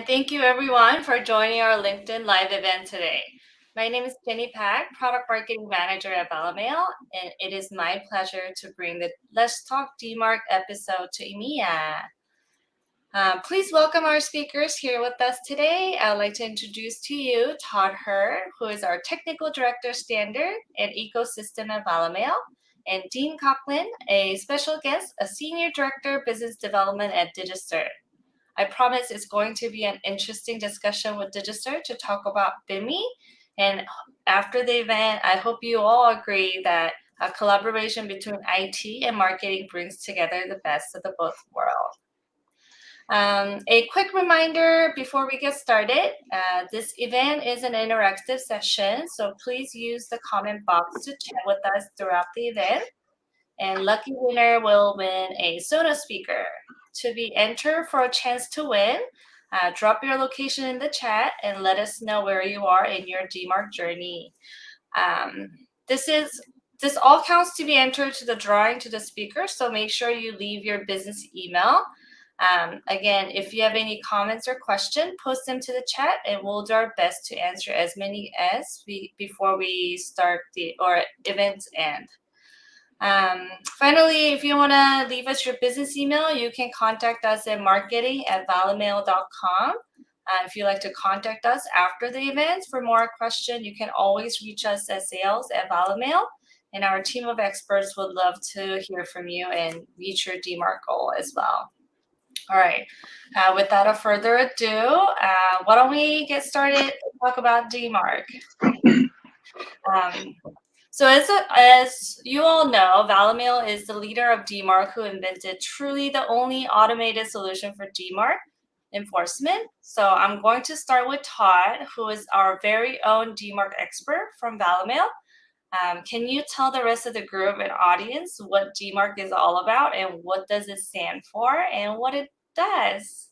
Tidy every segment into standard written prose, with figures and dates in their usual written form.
And thank you everyone for joining our LinkedIn Live event today. My name is Jenny Pack, Product Marketing Manager at Valimail, and it is my pleasure to bring the Let's Talk DMARC episode to EMEA. Please welcome our speakers here with us today. I'd like to introduce to you Todd Herr, who is our Technical Director Standard and Ecosystem at Valimail, and Dean Coclin, a special guest, a Senior Director Business Development at DigiCert. I promise it's going to be an interesting discussion with DigiCert to talk about BIMI. And after the event, I hope you all agree that a collaboration between IT and marketing brings together the best of the both worlds. A quick reminder before we get started, this event is an interactive session, so please use the comment box to chat with us throughout the event. And lucky winner will win a Sonos speaker. To be entered for a chance to win, drop your location in the chat and let us know where you are in your DMARC journey. This all counts to be entered to the drawing to the speaker, so make sure you leave your business email. Again, if you have any comments or questions, post them to the chat and we'll do our best to answer as many as before we start the events end. Finally, if you want to leave us your business email, you can contact us at marketing@valimail.com. If you'd like to contact us after the event for more questions, you can always reach us at sales@valimail, and our team of experts would love to hear from you and reach your DMARC goal as well. All right, without further ado, why don't we get started and talk about DMARC. So as you all know, Valimail is the leader of DMARC who invented truly the only automated solution for DMARC enforcement. So I'm going to start with Todd, who is our very own DMARC expert from Valimail. Can you tell the rest of the group and audience what DMARC is all about and what does it stand for and what it does?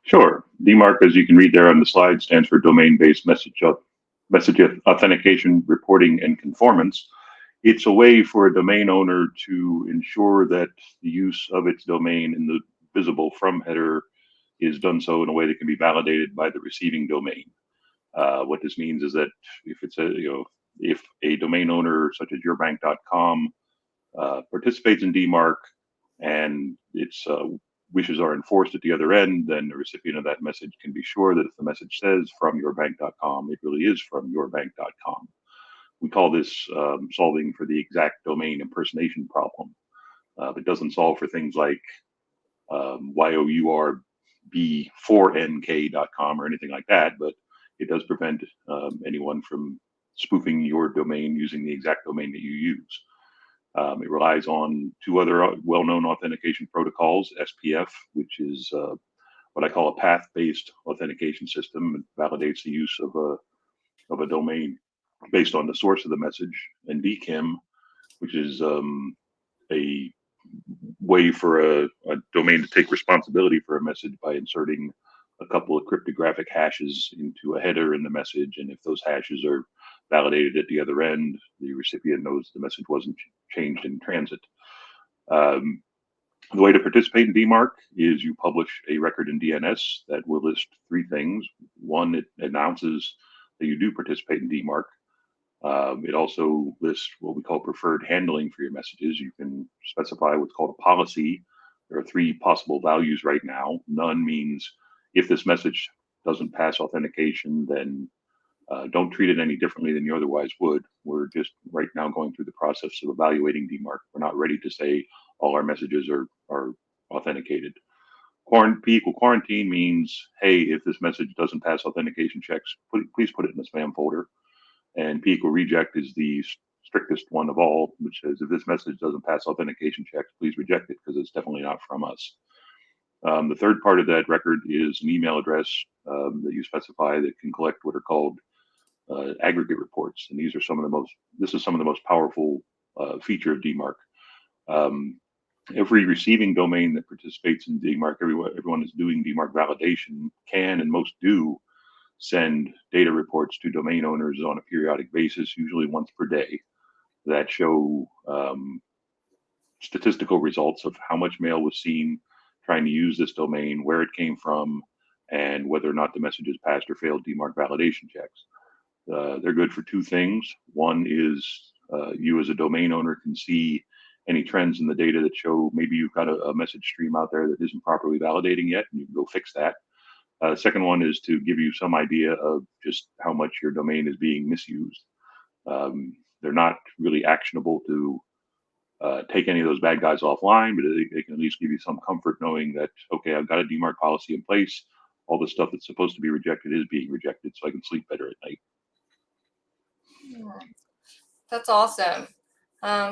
Sure. DMARC, as you can read there on the slide, stands for Domain-Based Message Authentication, Reporting, and Conformance. It's a way for a domain owner to ensure that the use of its domain in the visible from header is done so in a way that can be validated by the receiving domain. What this means is that if it's if a domain owner such as yourbank.com participates in DMARC and its wishes are enforced at the other end, then the recipient of that message can be sure that if the message says from yourbank.com, it really is from yourbank.com. We call this solving for the exact domain impersonation problem. It doesn't solve for things like yourb4nk.com or anything like that, but it does prevent anyone from spoofing your domain using the exact domain that you use. It relies on two other well-known authentication protocols, SPF, which is what I call a path-based authentication system. It validates the use of a domain based on the source of the message, and DKIM, which is a way for a domain to take responsibility for a message by inserting a couple of cryptographic hashes into a header in the message, and if those hashes are validated at the other end, the recipient knows the message wasn't changed in transit. The way to participate in DMARC is you publish a record in DNS that will list three things. One, it announces that you do participate in DMARC. It also lists what we call preferred handling for your messages. You can specify what's called a policy. There are three possible values right now. None means if this message doesn't pass authentication, then don't treat it any differently than you otherwise would. We're just right now going through the process of evaluating DMARC. We're not ready to say all our messages are authenticated. P equal quarantine means, hey, if this message doesn't pass authentication checks, please put it in the spam folder. And P equal reject is the strictest one of all, which says if this message doesn't pass authentication checks, please reject it because it's definitely not from us. The third part of that record is an email address that you specify that can collect what are called aggregate reports, and this is some of the most powerful feature of DMARC. Every receiving domain that participates in DMARC, everyone is doing DMARC validation can and most do send data reports to domain owners on a periodic basis, usually once per day, that show statistical results of how much mail was seen trying to use this domain, where it came from, and whether or not the message has passed or failed DMARC validation checks. They're good for two things. One is you as a domain owner can see any trends in the data that show maybe you've got a message stream out there that isn't properly validating yet, and you can go fix that. Second one is to give you some idea of just how much your domain is being misused. They're not really actionable to take any of those bad guys offline, but they can at least give you some comfort knowing that, okay, I've got a DMARC policy in place. All the stuff that's supposed to be rejected is being rejected, so I can sleep better at night. That's awesome.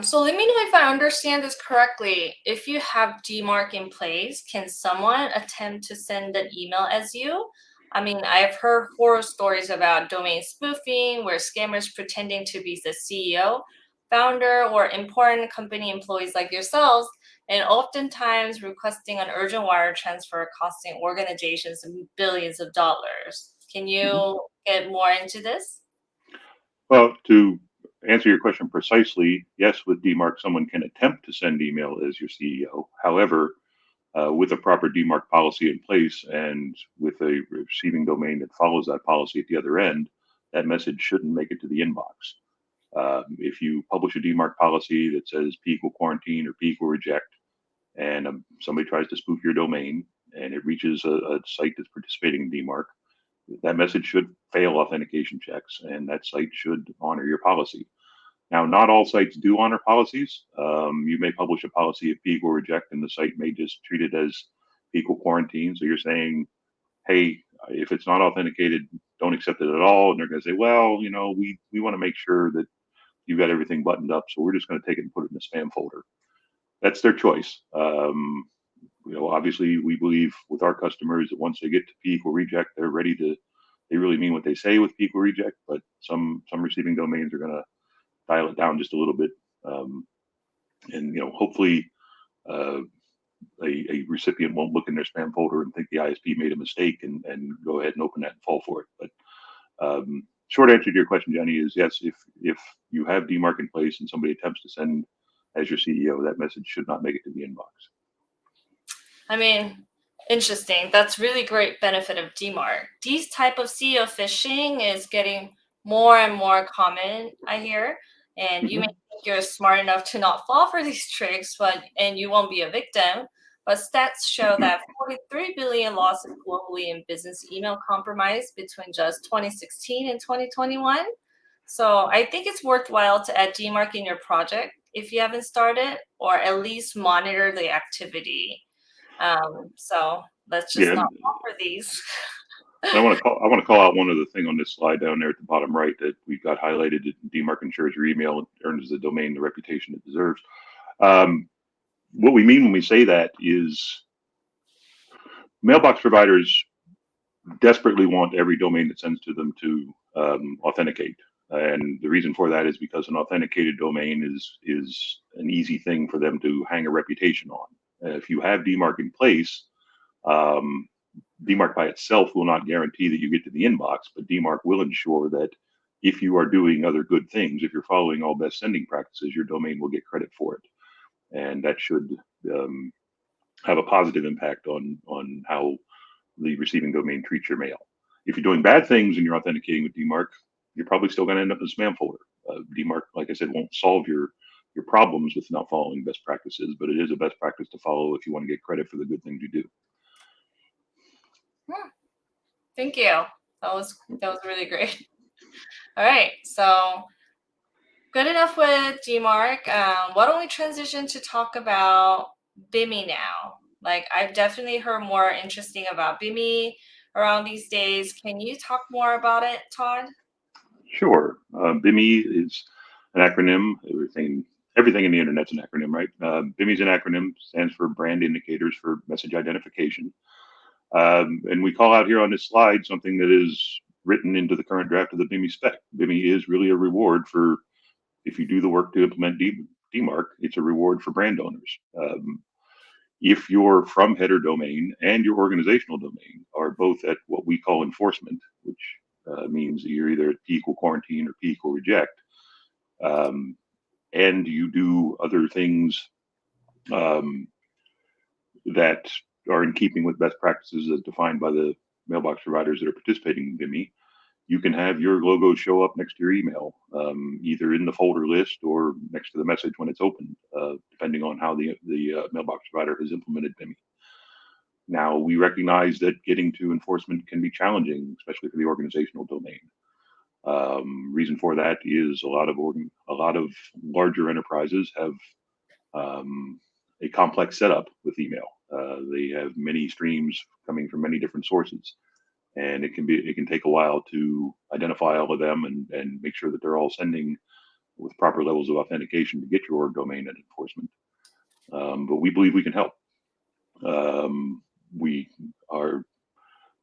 So let me know if I understand this correctly. If you have DMARC in place, can someone attempt to send an email as you? I mean, I've heard horror stories about domain spoofing, where scammers pretending to be the CEO, founder, or important company employees like yourselves, and oftentimes requesting an urgent wire transfer costing organizations billions of dollars. Can you get more into this? Well, to answer your question precisely, yes, with DMARC, someone can attempt to send email as your CEO. However, with a proper DMARC policy in place and with a receiving domain that follows that policy at the other end, that message shouldn't make it to the inbox. If you publish a DMARC policy that says P equal quarantine or P equal reject, and somebody tries to spoof your domain and it reaches a site that's participating in DMARC, that message should fail authentication checks, and that site should honor your policy. Now, not all sites do honor policies. You may publish a policy at P equal reject, and the site may just treat it as P equal quarantine. So you're saying, hey, if it's not authenticated, don't accept it at all. And they're going to say, well, we want to make sure that you've got everything buttoned up, so we're just going to take it and put it in the spam folder. That's their choice. Obviously, we believe with our customers that once they get to P equal reject, they're ready to. They really mean what they say with P equal reject. But some receiving domains are going to dial it down just a little bit, and hopefully, a recipient won't look in their spam folder and think the ISP made a mistake and go ahead and open that and fall for it. But short answer to your question, Jenny, is yes. If you have DMARC in place and somebody attempts to send as your CEO, that message should not make it to the inbox. I mean, interesting. That's really great benefit of DMARC. These type of CEO phishing is getting more and more common, I hear. And you may think you're smart enough to not fall for these tricks, and you won't be a victim. But stats show that 43 billion losses globally in business email compromise between just 2016 and 2021. So I think it's worthwhile to add DMARC in your project if you haven't started, or at least monitor the activity. So let's just not fall for these. I want to call out one other thing on this slide down there at the bottom right that we've got highlighted. DMARC ensures your email earns the domain the reputation it deserves. What we mean when we say that is mailbox providers desperately want every domain that sends to them to authenticate. And the reason for that is because an authenticated domain is an easy thing for them to hang a reputation on. If you have DMARC in place, DMARC by itself will not guarantee that you get to the inbox, but DMARC will ensure that if you are doing other good things, if you're following all best sending practices, your domain will get credit for it. And that should have a positive impact on how the receiving domain treats your mail. If you're doing bad things and you're authenticating with DMARC, you're probably still going to end up in a spam folder. DMARC, like I said, won't solve your problems with not following best practices, but it is a best practice to follow if you want to get credit for the good things you do. Thank you. That was really great. All right, so good enough with DMARC. Why don't we transition to talk about BIMI now? Like, I've definitely heard more interesting about BIMI around these days. Can you talk more about it, Todd? Sure. BIMI is an acronym. Everything in the internet's an acronym, right? BIMI is an acronym, stands for Brand Indicators for Message Identification. And we call out here on this slide something that is written into the current draft of the BIMI spec. BIMI is really a reward for, if you do the work to implement DMARC, it's a reward for brand owners. If your from header domain and your organizational domain are both at what we call enforcement, which means you're either at P equal quarantine or P equal reject, and you do other things that are in keeping with best practices as defined by the mailbox providers that are participating in BIMI, you can have your logo show up next to your email, either in the folder list or next to the message when it's opened, depending on how the mailbox provider has implemented BIMI. Now, we recognize that getting to enforcement can be challenging, especially for the organizational domain. Reason for that is a lot of larger enterprises have a complex setup with email. They have many streams coming from many different sources, and it can take a while to identify all of them and make sure that they're all sending with proper levels of authentication to get your domain at enforcement. But we believe we can help. We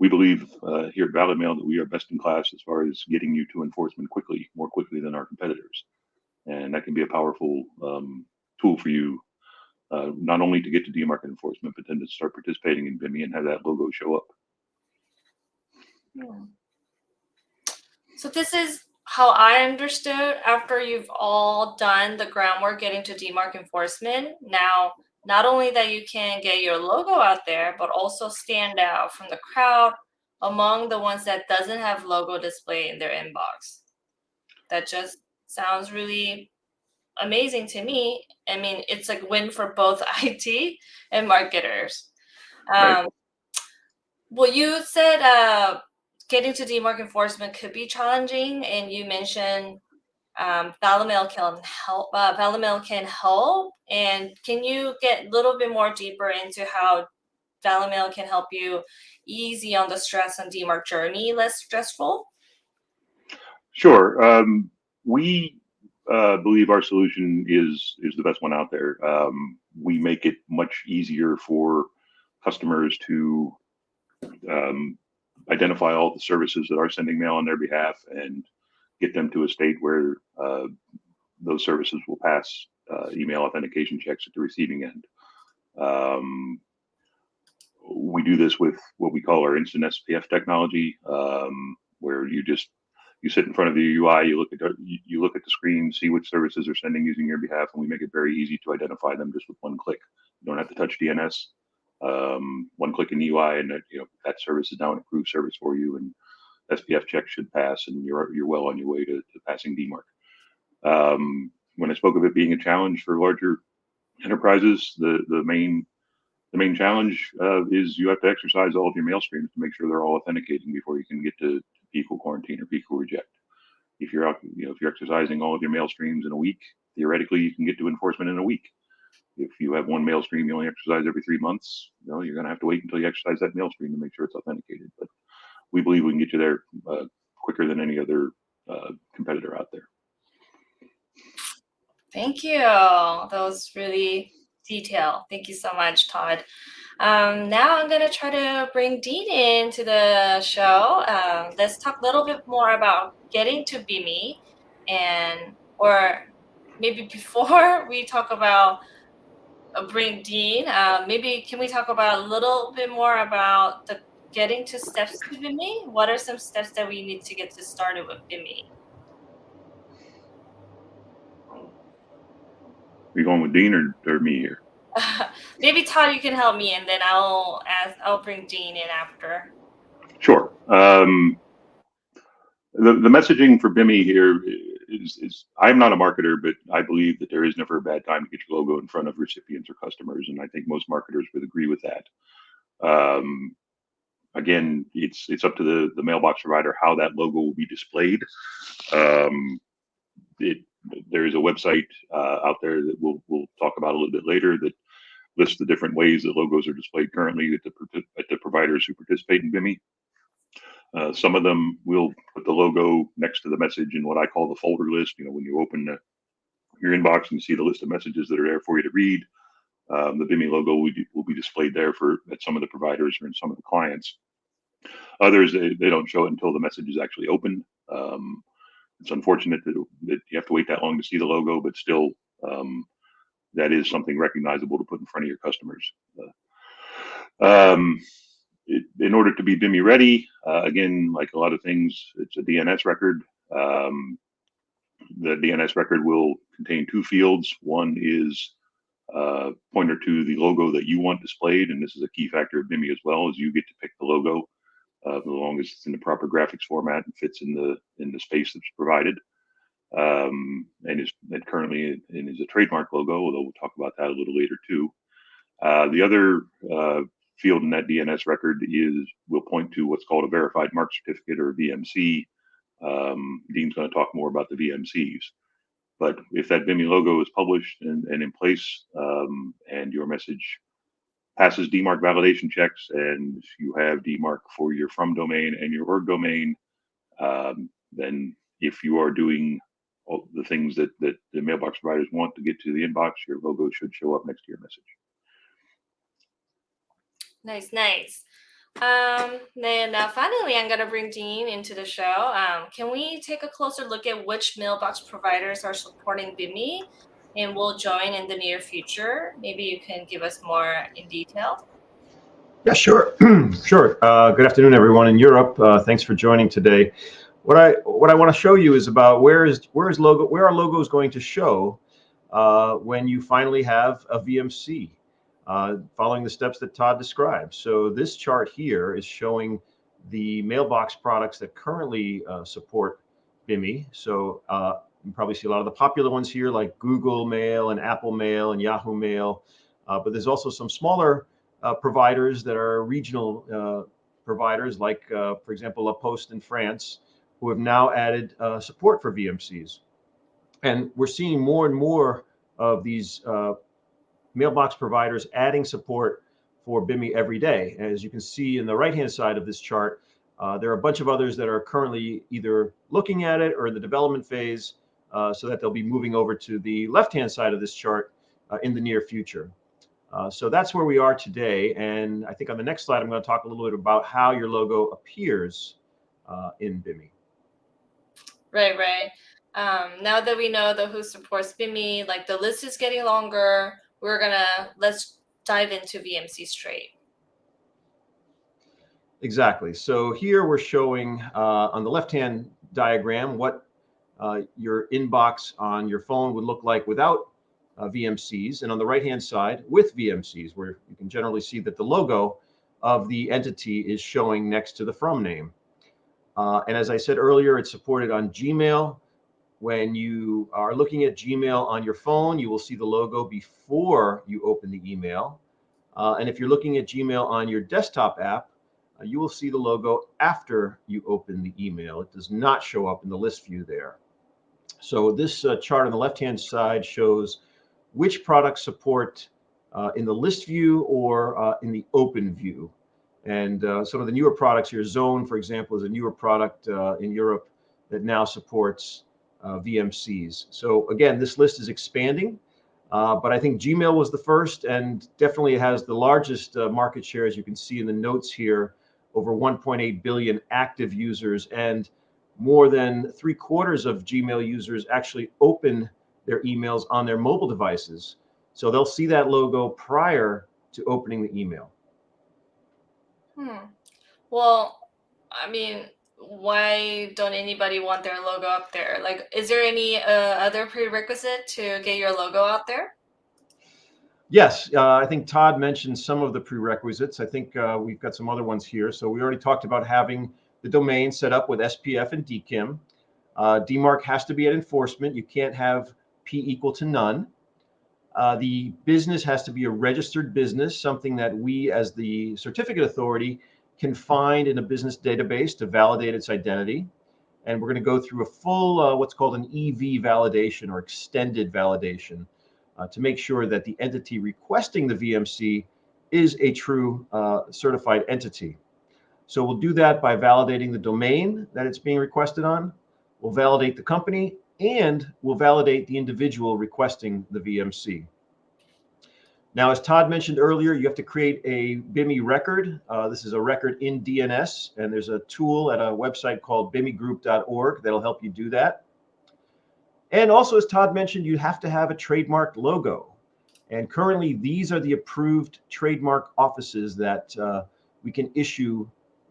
believe here at Valimail that we are best in class as far as getting you to enforcement quickly, more quickly than our competitors, and that can be a powerful tool for you, not only to get to DMARC enforcement, but then to start participating in BIMI and have that logo show up. So this is how I understood after you've all done the groundwork getting to DMARC enforcement. Now, not only that you can get your logo out there, but also stand out from the crowd among the ones that doesn't have logo display in their inbox. That just sounds really amazing to me. I mean, it's a win for both IT and marketers. Right. Well, you said getting to DMARC enforcement could be challenging, and you mentioned Valimail can help. Valimail can help, and can you get a little bit more deeper into how Valimail can help you easy on the stress on DMARC journey, less stressful? Sure. We believe our solution is the best one out there. We make it much easier for customers to identify all the services that are sending mail on their behalf and get them to a state where those services will pass email authentication checks at the receiving end. We do this with what we call our instant SPF technology, where you sit in front of the UI, you look at the screen, see which services are sending using your behalf, and we make it very easy to identify them just with one click. You don't have to touch DNS. One click in the UI, and that service is now an approved service for you, and SPF check should pass, and you're well on your way to passing DMARC. When I spoke of it being a challenge for larger enterprises, the main challenge is you have to exercise all of your mail streams to make sure they're all authenticating before you can get to PECO quarantine or PECO reject. If you're exercising all of your mail streams in a week, theoretically you can get to enforcement in a week. If you have one mail stream you only exercise every 3 months, you're going to have to wait until you exercise that mail stream to make sure it's authenticated. But we believe we can get you there quicker than any other competitor out there. Thank you. That was really detailed. Thank you so much, Todd. Now I'm going to try to bring Dean into the show. Let's talk a little bit more about getting to BIMI, or maybe before we talk about bring Dean, maybe can we talk about a little bit more about the getting to steps to BIMI? What are some steps that we need to get to started with BIMI? Are you going with Dean or me here? Maybe Todd, you can help me, and then I'll bring Dean in after. Sure. The messaging for BIMI here is I'm not a marketer, but I believe that there is never a bad time to get your logo in front of recipients or customers, and I think most marketers would agree with that. Again, it's up to the mailbox provider how that logo will be displayed. There is a website out there that we'll talk about a little bit later that lists the different ways that logos are displayed currently at the providers who participate in BIMI. Some of them will put the logo next to the message in what I call the folder list. When you open your inbox and you see the list of messages that are there for you to read, the BIMI logo will be displayed there at some of the providers or in some of the clients. Others, they don't show it until the message is actually opened. It's unfortunate that you have to wait that long to see the logo, but still, that is something recognizable to put in front of your customers. In order to be BIMI ready, again, like a lot of things, it's a DNS record. The DNS record will contain 2 fields. One is pointer to the logo that you want displayed, and this is a key factor of BIMI as well, is you get to pick the logo. as long as it's in the proper graphics format and fits in the space that's provided. And currently is a trademark logo, although we'll talk about that a little later too. The other field in that DNS record will point to what's called a verified mark certificate, or VMC. Dean's going to talk more about the VMCs. But if that BIMI logo is published and in place, and your message passes DMARC validation checks, and you have DMARC for your from domain and your org domain, then if you are doing all the things that the mailbox providers want to get to the inbox, your logo should show up next to your message. Nice. Then finally, I'm going to bring Dean into the show. Can we take a closer look at which mailbox providers are supporting BIMI and will join in the near future? Maybe you can give us more in detail. Yeah, sure. Sure. Good afternoon, everyone in Europe. Thanks for joining today. What I want to show you is about where our logo is going to show when you finally have a VMC, following the steps that Todd described. So this chart here is showing the mailbox products that currently support BIMI. So you probably see a lot of the popular ones here, like Google Mail and Apple Mail and Yahoo Mail. But there's also some smaller providers that are regional providers, like, for example, La Poste in France, who have now added support for VMCs. And we're seeing more and more of these mailbox providers adding support for BIMI every day. As you can see in the right-hand side of this chart, there are a bunch of others that are currently either looking at it or in the development phase, so that they'll be moving over to the left-hand side of this chart in the near future. So that's where we are today. And I think on the next slide, I'm going to talk a little bit about how your logo appears in BIMI. Right. Now that we know who supports BIMI, like the list is getting longer, let's dive into VMC straight. Exactly. So here we're showing on the left-hand diagram what your inbox on your phone would look like without VMCs, and on the right-hand side with VMCs, where you can generally see that the logo of the entity is showing next to the from name. And as I said earlier, it's supported on Gmail. When you are looking at Gmail on your phone, you will see the logo before you open the email. And if you're looking at Gmail on your desktop app, you will see the logo after you open the email. It does not show up in the list view there. So this chart on the left-hand side shows which products support in the list view or in the open view. And some of the newer products here, Zone, for example, is a newer product in Europe that now supports VMCs. So again, this list is expanding, but I think Gmail was the first and definitely has the largest market share, as you can see in the notes here, over 1.8 billion active users, and more than 3/4 of Gmail users actually open their emails on their mobile devices. So they'll see that logo prior to opening the email. Well, I mean, why don't anybody want their logo up there? Like, is there any other prerequisite to get your logo out there? Yes, I think Todd mentioned some of the prerequisites. I think we've got some other ones here. So we already talked about having the domain set up with SPF and DKIM. DMARC has to be at enforcement. You can't have P equal to none. The business has to be a registered business, something that we as the certificate authority can find in a business database to validate its identity. And we're going to go through a full what's called an EV validation or extended validation to make sure that the entity requesting the VMC is a true certified entity. So we'll do that by validating the domain that it's being requested on. We'll validate the company, and we'll validate the individual requesting the VMC. Now, as Todd mentioned earlier, you have to create a BIMI record. This is a record in DNS, and there's a tool at a website called bimigroup.org that'll help you do that. And also, as Todd mentioned, you have to have a trademark logo. And currently, these are the approved trademark offices that we can issue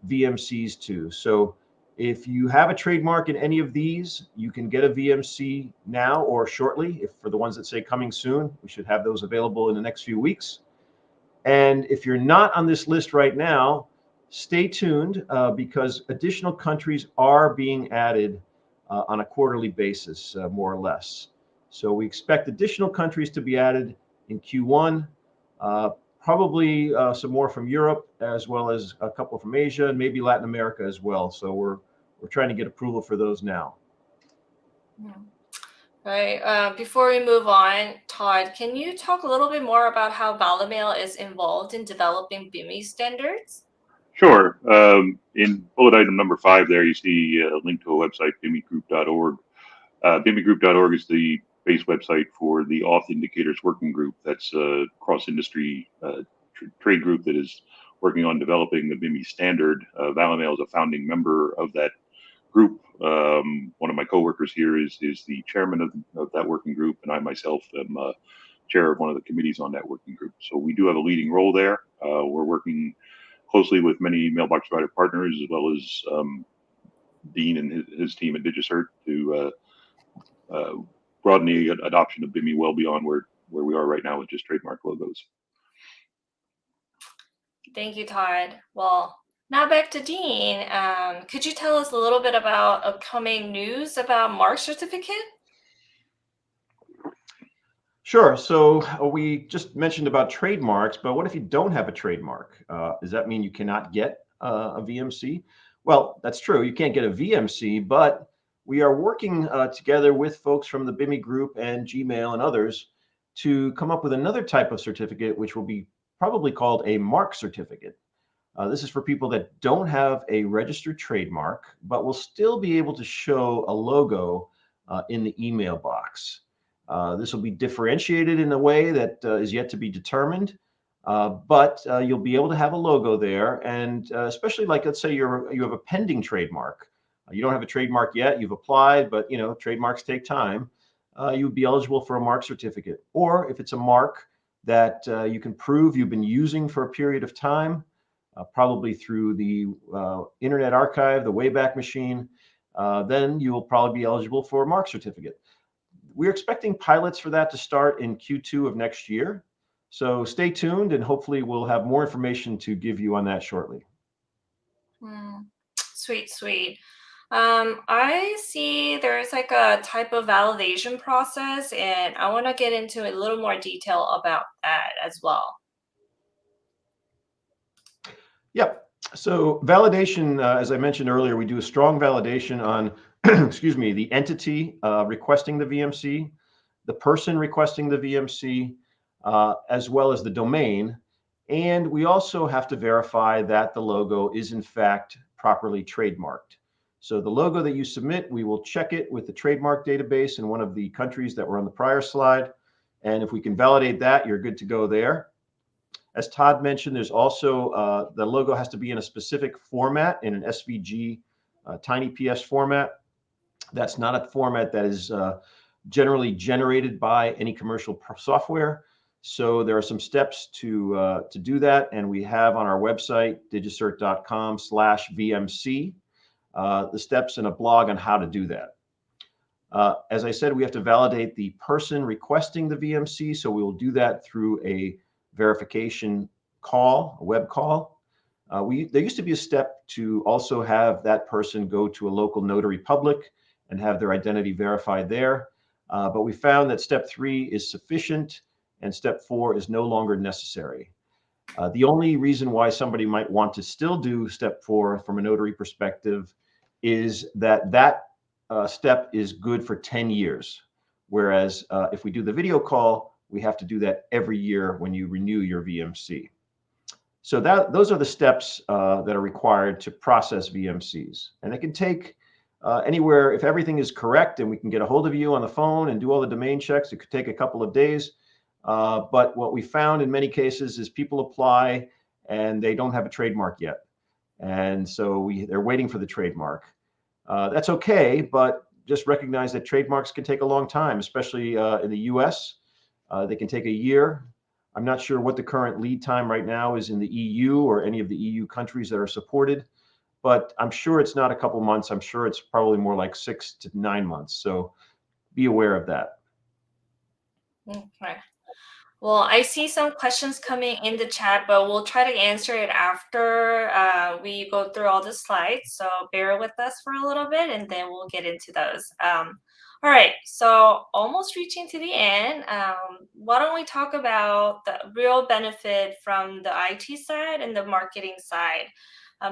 VMCs to. So if you have a trademark in any of these, you can get a VMC now or shortly. If for the ones that say coming soon, we should have those available in the next few weeks. And if you're not on this list right now, Stay tuned because additional countries are being added on a quarterly basis, more or less. So we expect additional countries to be added in Q1, probably some more from Europe, as well as a couple from Asia and maybe Latin America as well. So we're trying to get approval for those now. Right. Before we move on, Todd, can you talk a little bit more about how Valimail is involved in developing BIMI standards? Sure. In bullet item number 5 there, you see a link to a website, bimigroup.org. Bimigroup.org is the base website for the Auth Indicators Working Group. That's a cross-industry trade group that is working on developing the BIMI standard. Valimail is a founding member of that group. One of my coworkers here is the chairman of that working group, and I myself am chair of one of the committees on that working group. So we do have a leading role there. We're working closely with many mailbox provider partners, as well as Dean and his team at DigiCert to broaden the adoption of BIMI well beyond where we are right now with just trademark logos. Thank you, Todd. Well, now back to Dean. Could you tell us a little bit about upcoming news about MARC certificate? Sure. So we just mentioned about trademarks, but what if you don't have a trademark? Does that mean you cannot get a VMC? Well, that's true. You can't get a VMC, but we are working together with folks from the BIMI group and Gmail and others to come up with another type of certificate, which will be probably called a MARC certificate. This is for people that don't have a registered trademark, but will still be able to show a logo in the email box. This will be differentiated in a way that is yet to be determined, but you'll be able to have a logo there. And especially like, let's say you have a pending trademark. You don't have a trademark yet, you've applied, but trademarks take time. You would be eligible for a MARC certificate. Or if it's a MARC that you can prove you've been using for a period of time, probably through the Internet Archive, the Wayback Machine, then you will probably be eligible for a MARC certificate. We're expecting pilots for that to start in Q2 of next year. So stay tuned, and hopefully we'll have more information to give you on that shortly. Sweet. I see there's like a type of validation process, and I want to get into a little more detail about that as well. Yep. So validation, as I mentioned earlier, we do a strong validation on, excuse me, the entity requesting the VMC, the person requesting the VMC, as well as the domain. And we also have to verify that the logo is in fact properly trademarked. So the logo that you submit, we will check it with the trademark database in one of the countries that were on the prior slide. And if we can validate that, you're good to go there. As Todd mentioned, there's also the logo has to be in a specific format, in an SVG tiny PS format. That's not a format that is generally generated by any commercial software. So there are some steps to do that, and we have on our website digicert.com/VMC the steps and a blog on how to do that. As I said, we have to validate the person requesting the VMC, so we will do that through a verification call, a web call. There used to be a step to also have that person go to a local notary public and have their identity verified there. But we found that step 3 is sufficient and step 4 is no longer necessary. The only reason why somebody might want to still do step 4 from a notary perspective is that step is good for 10 years. Whereas if we do the video call, we have to do that every year when you renew your VMC. So those are the steps that are required to process VMCs. And it can take anywhere, if everything is correct and we can get a hold of you on the phone and do all the domain checks, it could take a couple of days. But what we found in many cases is people apply and they don't have a trademark yet. And so they're waiting for the trademark. That's okay, but just recognize that trademarks can take a long time, especially in the US. They can take a year. I'm not sure what the current lead time right now is in the EU or any of the EU countries that are supported, but I'm sure it's not a couple months. I'm sure it's probably more like 6 to 9 months. So be aware of that. Okay. Well, I see some questions coming in the chat, but we'll try to answer it after we go through all the slides. So bear with us for a little bit, and then we'll get into those. All right, so almost reaching to the end. Why don't we talk about the real benefit from the IT side and the marketing side?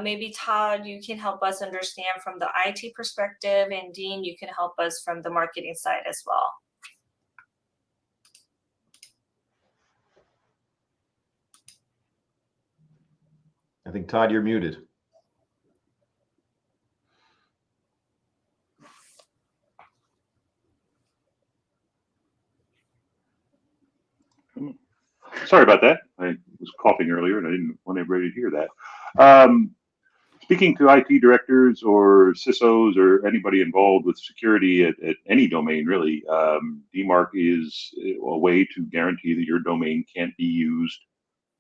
Maybe Todd, you can help us understand from the IT perspective, and Dean, you can help us from the marketing side as well. I think, Todd, you're muted. Sorry about that. I was coughing earlier and I didn't want everybody to hear that. Speaking to IT directors or CISOs or anybody involved with security at any domain, really, DMARC is a way to guarantee that your domain can't be used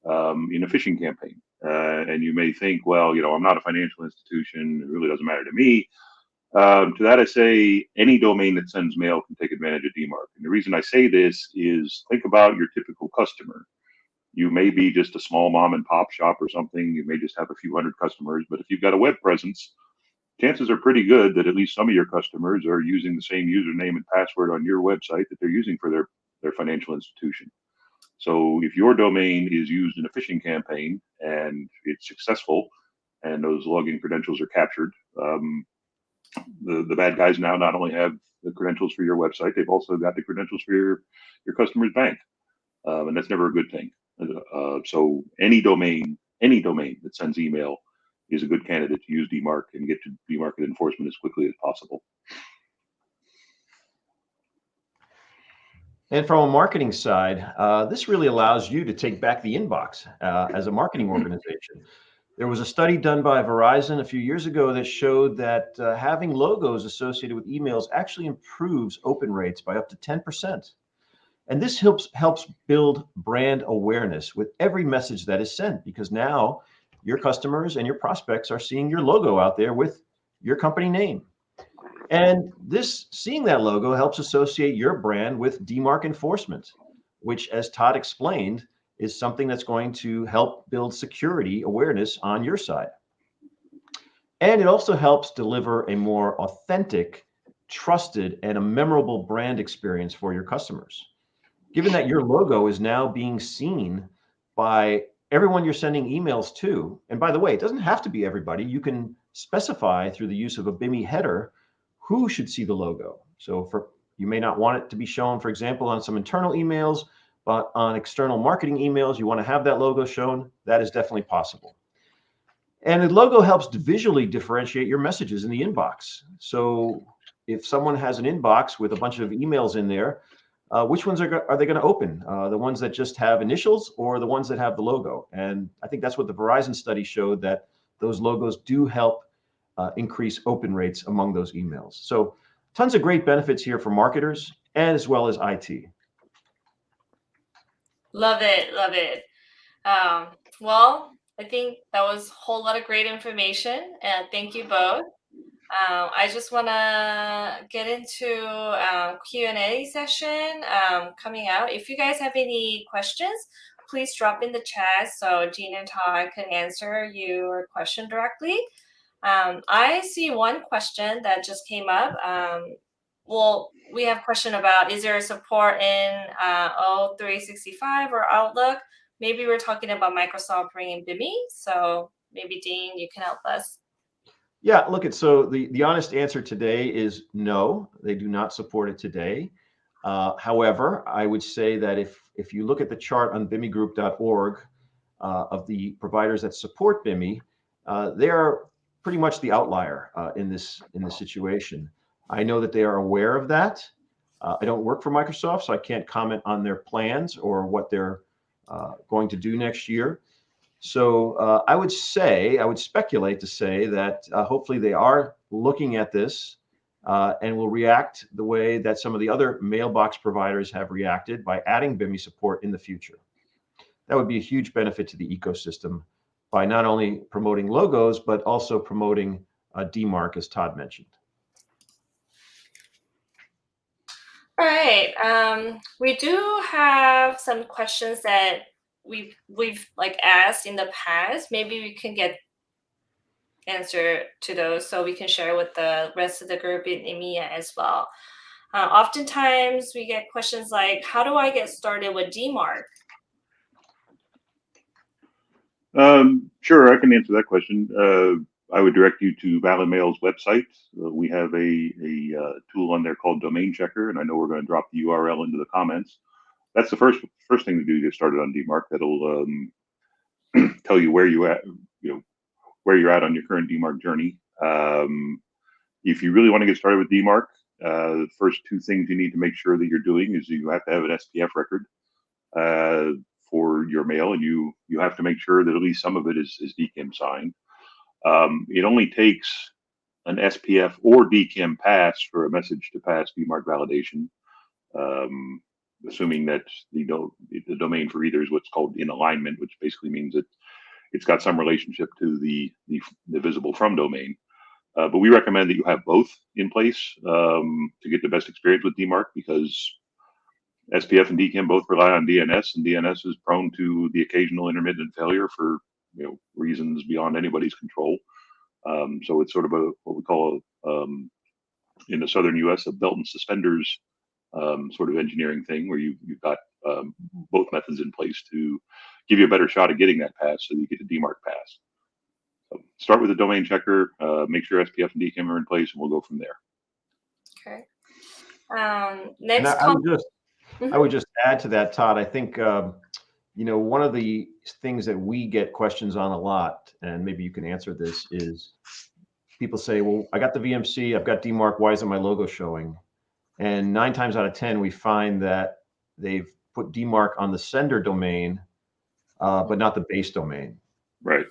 in a phishing campaign. And you may think, well, I'm not a financial institution. It really doesn't matter to me. To that, I say any domain that sends mail can take advantage of DMARC. And the reason I say this is think about your typical customer. You may be just a small mom and pop shop or something. You may just have a few hundred customers, but if you've got a web presence, chances are pretty good that at least some of your customers are using the same username and password on your website that they're using for their financial institution. So if your domain is used in a phishing campaign and it's successful and those login credentials are captured, the bad guys now not only have the credentials for your website, they've also got the credentials for your customer's bank. And that's never a good thing. So any domain that sends email is a good candidate to use DMARC and get to DMARC enforcement as quickly as possible. And from a marketing side, this really allows you to take back the inbox as a marketing organization. There was a study done by Verizon a few years ago that showed that having logos associated with emails actually improves open rates by up to 10%. And this helps build brand awareness with every message that is sent, because now your customers and your prospects are seeing your logo out there with your company name. And seeing that logo helps associate your brand with DMARC enforcement, which, as Todd explained, is something that's going to help build security awareness on your side. And it also helps deliver a more authentic, trusted, and a memorable brand experience for your customers. Given that your logo is now being seen by everyone you're sending emails to, and by the way, it doesn't have to be everybody. You can specify through the use of a BIMI header who should see the logo. So you may not want it to be shown, for example, on some internal emails, but on external marketing emails, you want to have that logo shown. That is definitely possible. And the logo helps to visually differentiate your messages in the inbox. So if someone has an inbox with a bunch of emails in there, which ones are they going to open? The ones that just have initials or the ones that have the logo? And I think that's what the Verizon study showed, that those logos do help increase open rates among those emails. So tons of great benefits here for marketers and as well as IT. Love it, love it. Well, I think that was a whole lot of great information, and thank you both. I just want to get into Q&A session coming out. If you guys have any questions, please drop in the chat so Jean and Todd can answer your question directly. I see one question that just came up. Well, we have a question about, is there support in O365 or Outlook? Maybe we're talking about Microsoft bringing BIMI. So maybe Dean, you can help us. Yeah, look, so the honest answer today is no, they do not support it today. However, I would say that if you look at the chart on bimigroup.org of the providers that support BIMI, they are pretty much the outlier in this situation. I know that they are aware of that. I don't work for Microsoft, so I can't comment on their plans or what they're going to do next year. So I would speculate to say that hopefully they are looking at this and will react the way that some of the other mailbox providers have reacted by adding BIMI support in the future. That would be a huge benefit to the ecosystem by not only promoting logos, but also promoting DMARC, as Todd mentioned. All right. We do have some questions that we've like asked in the past. Maybe we can get answer to those so we can share with the rest of the group in EMEA as well. Oftentimes we get questions like, how do I get started with DMARC? Sure, I can answer that question. I would direct you to Valimail's website. We have a tool on there called Domain Checker, and I know we're going to drop the URL into the comments. That's the first thing to do to get started on DMARC. That'll tell you where you're at on your current DMARC journey. If you really want to get started with DMARC, the first two things you need to make sure that you're doing is you have to have an SPF record for your mail, and you have to make sure that at least some of it is DKIM signed. It only takes an SPF or DKIM pass for a message to pass DMARC validation, assuming that the domain for either is what's called in alignment, which basically means that it's got some relationship to the visible from domain. But we recommend that you have both in place to get the best experience with DMARC, because SPF and DKIM both rely on DNS, and DNS is prone to the occasional intermittent failure for reasons beyond anybody's control. So it's sort of what we call in the southern U.S. a belt and suspenders sort of engineering thing, where you've got both methods in place to give you a better shot at getting that pass, so you get the DMARC pass. So start with a domain checker, make sure SPF and DKIM are in place, and we'll go from there. Okay. Next. I would just add to that, Todd. I think one of the things that we get questions on a lot, and maybe you can answer this, is people say, well, I got the VMC, I've got DMARC, why isn't my logo showing? And 9 times out of 10, we find that they've put DMARC on the sender domain, but not the base domain. Right.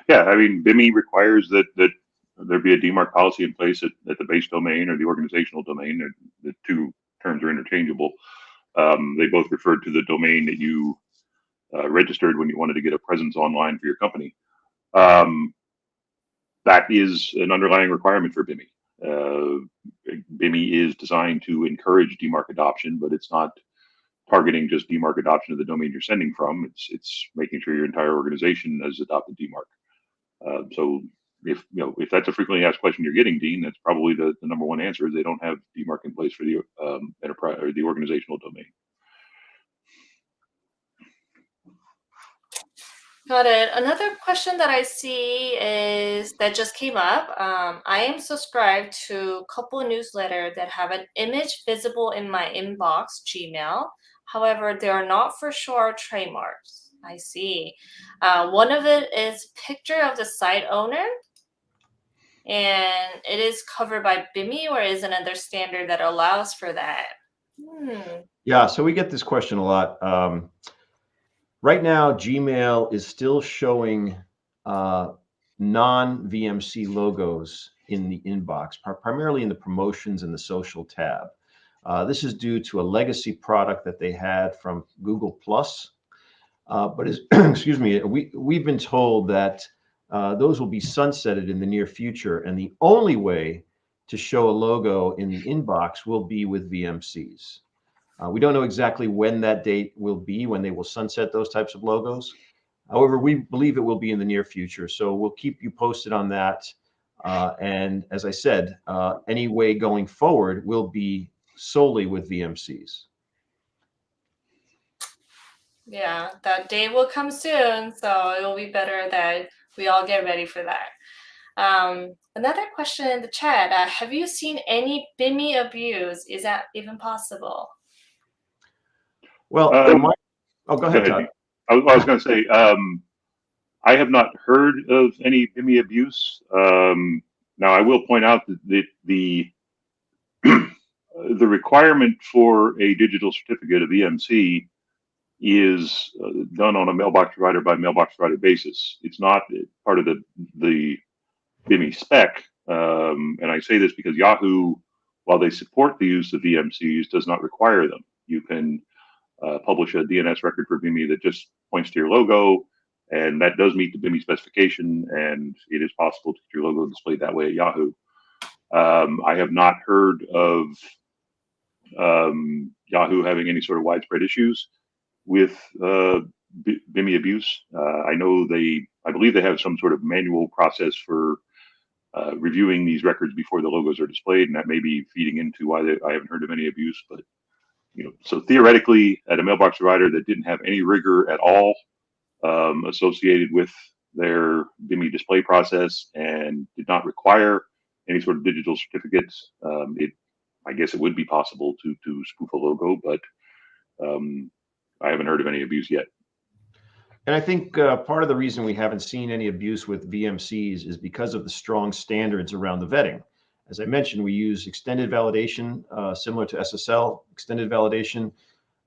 Yeah, I mean, BIMI requires that there be a DMARC policy in place at the base domain or the organizational domain. The two terms are interchangeable. They both refer to the domain that you registered when you wanted to get a presence online for your company. That is an underlying requirement for BIMI. BIMI is designed to encourage DMARC adoption, but it's not targeting just DMARC adoption of the domain you're sending from. It's making sure your entire organization has adopted DMARC. So if that's a frequently asked question you're getting, Dean, that's probably the number one answer, is they don't have DMARC in place for the enterprise or the organizational domain. Got it. Another question that I see is that just came up. I am subscribed to a couple of newsletters that have an image visible in my inbox, Gmail. However, they are not for sure trademarks. I see. One of it is picture of the site owner, and it is covered by BIMI, or is another standard that allows for that? Yeah, so we get this question a lot. Right now, Gmail is still showing non-VMC logos in the inbox, primarily in the promotions and the social tab. This is due to a legacy product that they had from Google Plus. But excuse me, we've been told that those will be sunsetted in the near future, and the only way to show a logo in the inbox will be with VMCs. We don't know exactly when that date will be, when they will sunset those types of logos. However, we believe it will be in the near future, so we'll keep you posted on that. And as I said, any way going forward will be solely with VMCs. Yeah, that day will come soon, so it'll be better that we all get ready for that. Another question in the chat, have you seen any BIMI abuse? Is that even possible? Well, go ahead, Todd. I was going to say, I have not heard of any BIMI abuse. Now, I will point out that the requirement for a digital certificate of EMC is done on a mailbox provider by mailbox provider basis. It's not part of the BIMI spec. And I say this because Yahoo, while they support the use of VMCs, does not require them. You can publish a DNS record for BIMI that just points to your logo, and that does meet the BIMI specification, and it is possible to get your logo displayed that way at Yahoo. I have not heard of Yahoo having any sort of widespread issues with BIMI abuse. I believe they have some sort of manual process for reviewing these records before the logos are displayed, and that may be feeding into why I haven't heard of any abuse. But so theoretically, at a mailbox provider that didn't have any rigor at all associated with their BIMI display process and did not require any sort of digital certificates, I guess it would be possible to spoof a logo, but I haven't heard of any abuse yet. And I think part of the reason we haven't seen any abuse with VMCs is because of the strong standards around the vetting. As I mentioned, we use extended validation, similar to SSL, extended validation,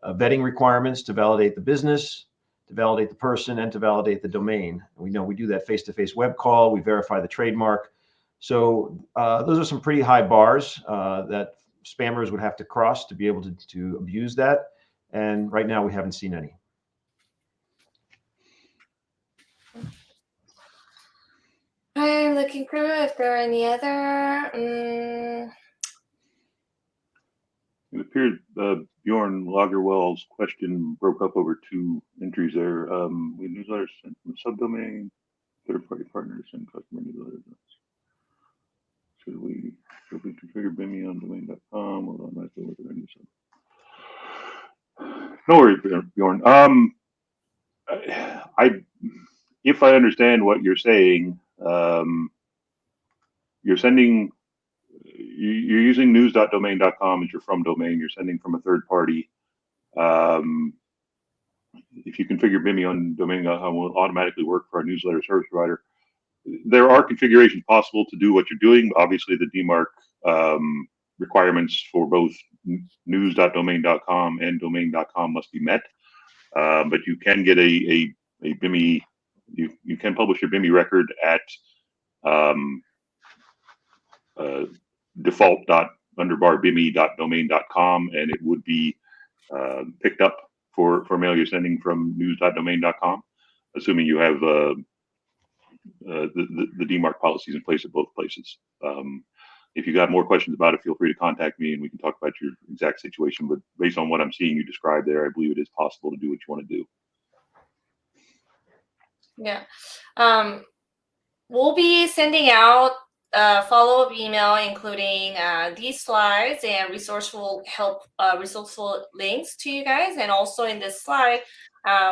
vetting requirements to validate the business, to validate the person, and to validate the domain. We know we do that face-to-face web call, we verify the trademark. So those are some pretty high bars that spammers would have to cross to be able to abuse that. And right now we haven't seen any. I'm looking through if there are any other. It appeared Bjorn Lagerwell's question broke up over two entries there. We newsletters sent from subdomain, third-party partners, and customer newsletters. Should we configure BIMI on domain.com? Hold on, that's what we're sub. No worries, Bjorn. If I understand what you're saying, you're sending. You're using news.domain.com as your from domain. You're sending from a third party. If you configure BIMI on domain.com, it will automatically work for our newsletter service provider. There are configurations possible to do what you're doing. Obviously, the DMARC requirements for both news.domain.com and domain.com must be met. But you can get a BIMI. You can publish your BIMI record at default.bimi.domain.com, and it would be picked up for mail you're sending from news.domain.com, assuming you have the DMARC policies in place at both places. If you got more questions about it, feel free to contact me and we can talk about your exact situation. But based on what I'm seeing you describe there, I believe it is possible to do what you want to do. Yeah. We'll be sending out a follow-up email including these slides and resourceful links to you guys. And also in this slide,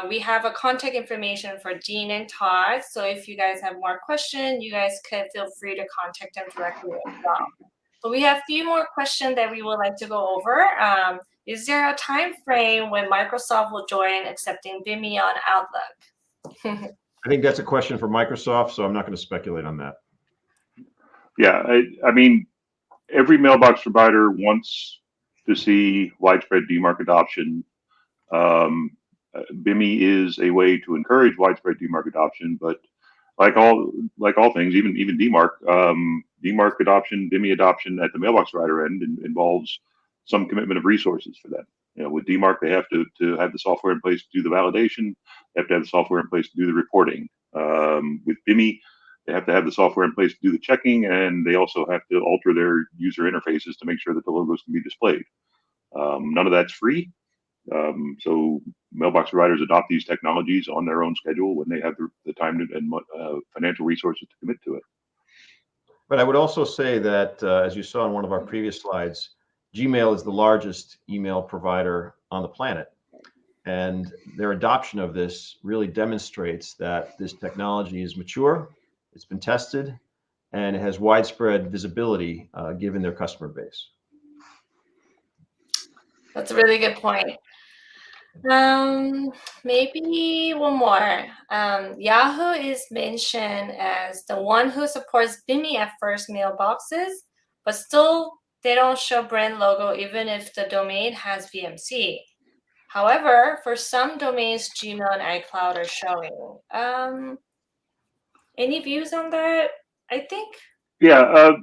we have a contact information for Jean and Todd. So if you guys have more questions, you guys could feel free to contact them directly as well. But we have a few more questions that we would like to go over. Is there a time frame when Microsoft will join accepting BIMI on Outlook? I think that's a question for Microsoft, so I'm not going to speculate on that. Yeah, I mean, every mailbox provider wants to see widespread DMARC adoption. BIMI is a way to encourage widespread DMARC adoption, but like all things, even DMARC, DMARC adoption, BIMI adoption at the mailbox provider end involves some commitment of resources for them. With DMARC, they have to have the software in place to do the validation. They have to have the software in place to do the reporting. With BIMI, they have to have the software in place to do the checking, and they also have to alter their user interfaces to make sure that the logos can be displayed. None of that's free. So mailbox providers adopt these technologies on their own schedule when they have the time and financial resources to commit to it. But I would also say that, as you saw in one of our previous slides, Gmail is the largest email provider on the planet. And their adoption of this really demonstrates that this technology is mature, it's been tested, and it has widespread visibility given their customer base. That's a really good point. Maybe one more. Yahoo is mentioned as the one who supports BIMI at first mailboxes, but still they don't show brand logo even if the domain has VMC. However, for some domains, Gmail and iCloud are showing. Any views on that? I think. Yeah,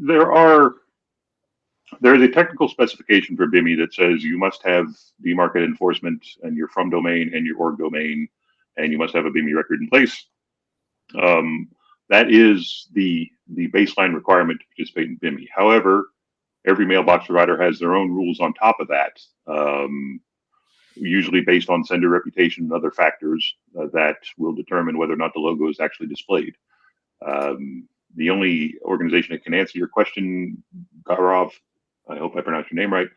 there is a technical specification for BIMI that says you must have DMARC enforcement and your from domain and your org domain, and you must have a BIMI record in place. That is the baseline requirement to participate in BIMI. However, every mailbox provider has their own rules on top of that, usually based on sender reputation and other factors that will determine whether or not the logo is actually displayed. The only organization that can answer your question, Gaurav, I hope I pronounced your name right,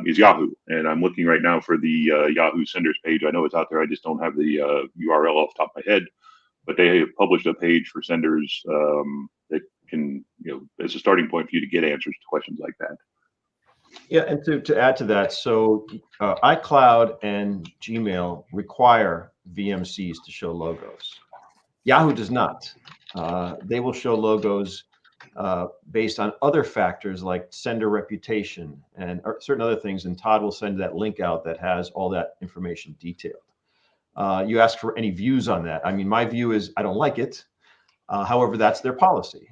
is Yahoo. And I'm looking right now for the Yahoo senders page. I know it's out there. I just don't have the URL off the top of my head. But they have published a page for senders that can, as a starting point for you to get answers to questions like that. Yeah, and to add to that, so iCloud and Gmail require VMCs to show logos. Yahoo does not. They will show logos based on other factors like sender reputation and certain other things. And Todd will send that link out that has all that information detailed. You ask for any views on that. I mean, my view is I don't like it. However, that's their policy.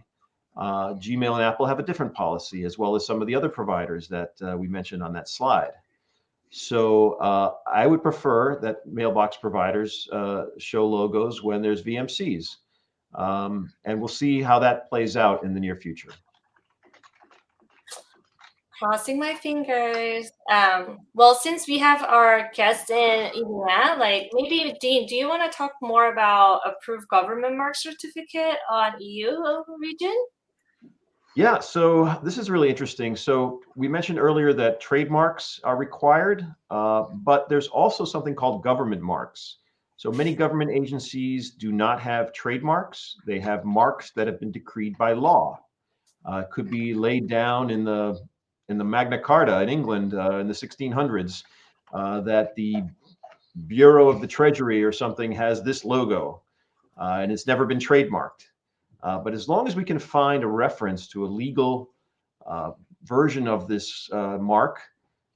Gmail and Apple have a different policy, as well as some of the other providers that we mentioned on that slide. So I would prefer that mailbox providers show logos when there's VMCs. And we'll see how that plays out in the near future. Crossing my fingers. Well, since we have our guest in EMEA, like maybe Dean, do you want to talk more about approved government mark certificate on EU region? Yeah, so this is really interesting. So we mentioned earlier that trademarks are required, but there's also something called government marks. So many government agencies do not have trademarks. They have marks that have been decreed by law. It could be laid down in the Magna Carta in England in the 1600s that the Bureau of the Treasury or something has this logo, and it's never been trademarked. But as long as we can find a reference to a legal version of this mark,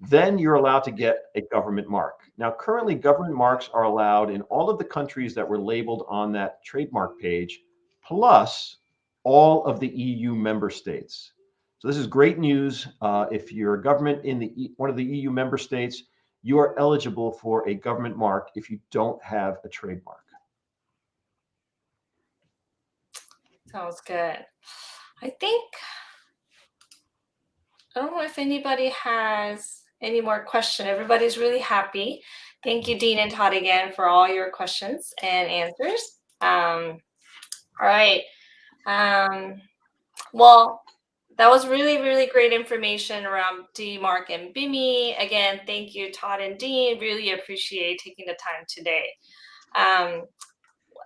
then you're allowed to get a government mark. Now, currently, government marks are allowed in all of the countries that were labeled on that trademark page, plus all of the EU member states. So this is great news. If you're a government in one of the EU member states, you are eligible for a government mark if you don't have a trademark. Sounds good. I don't know if anybody has any more questions. Everybody's really happy. Thank you, Dean and Todd, again for all your questions and answers. All right. Well, that was really, really great information around DMARC and BIMI. Again, thank you, Todd and Dean. Really appreciate taking the time today.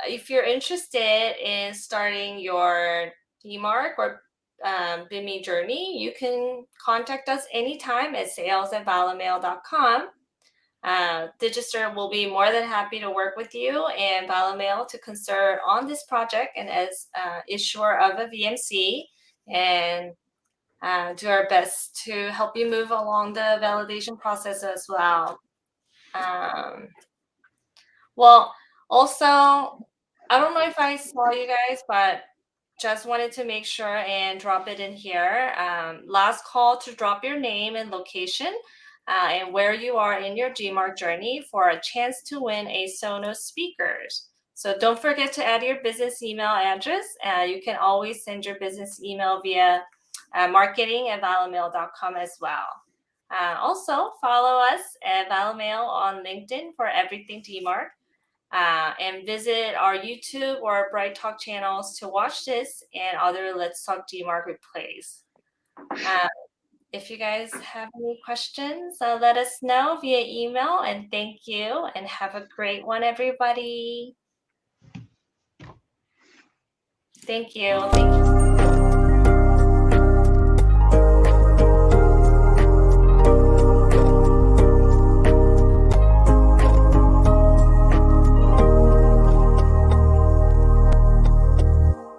If you're interested in starting your DMARC or BIMI journey, you can contact us anytime at sales@valimail.com. DigiCert will be more than happy to work with you and Valimail to concern on this project and as issuer of a VMC, and do our best to help you move along the validation process as well. Well, also, I don't know if I saw you guys, but just wanted to make sure and drop it in here. Last call to drop your name and location and where you are in your DMARC journey for a chance to win a Sonos speakers. So don't forget to add your business email address. You can always send your business email via marketing@valimail.com as well. Also, follow us at Valimail on LinkedIn for everything DMARC. And visit our YouTube or Bright Talk channels to watch this and other Let's Talk DMARC replays. If you guys have any questions, let us know via email, and thank you and have a great one, everybody. Thank you.